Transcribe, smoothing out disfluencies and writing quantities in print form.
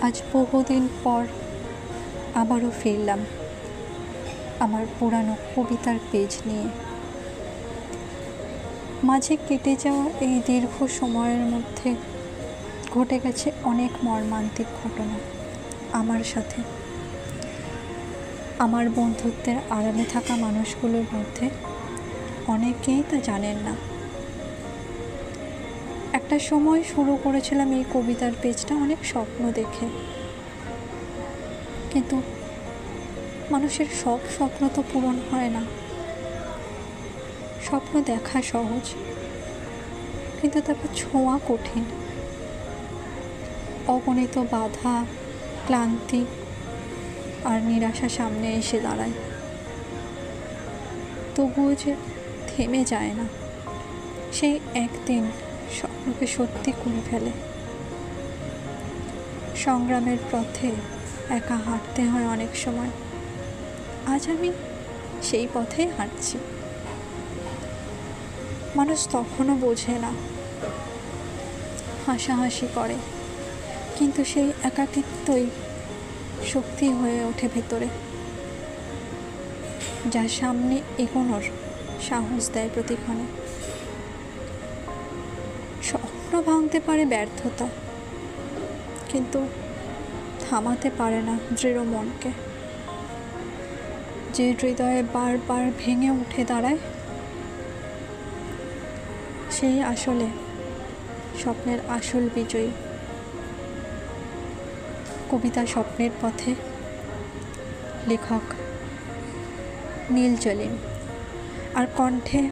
আজ বহুদিন পর আবারও ফিরলাম আমার পুরানো কবিতার পেজ নিয়ে। মাঝে কেটে যাওয়া এই দীর্ঘ সময়ের মধ্যে ঘটে গেছে অনেক মর্মান্তিক ঘটনা আমার সাথে। আমার বন্ধুত্বের আড়ালে থাকা মানুষগুলোর মধ্যে অনেকেই তা জানেন না। একটা সময় শুরু করেছিলাম এই কবিতার পেজটা অনেক স্বপ্ন দেখে, কিন্তু মানুষের সব স্বপ্ন তো পূরণ হয় না। স্বপ্ন দেখা সহজ, কিন্তু তাকে ছোঁয়া কঠিন। অগণিত বাধা, ক্লান্তি আর নিরাশা সামনে এসে দাঁড়ায়, তবুও যে থেমে যায় না। সেই একদিন স্বপ্নকে সত্যি করে ফেলে। সংগ্রামের পথে একা হাঁটতে হয় অনেক সময়। আজ আমি সেই পথেই হাঁটছি। মানুষ তখনও বোঝে না, হাসাহাসি করে, কিন্তু সেই একাকিত্বই শক্তি হয়ে ওঠে ভেতরে, যার সামনে এগোনোর সাহস দেয় প্রতিক্ষণে। স্বপ্ন ভাঙতে পারে ব্যর্থতা, কিন্তু থামাতে পারে না দৃঢ় মনকে। যে হৃদয়ে বারবার ভেঙে উঠে দাঁড়ায়, সেই আসলে স্বপ্নের আসল বিজয়ী। কবিতা স্বপ্নের পথে, লেখক নীল জলিম, আর কণ্ঠে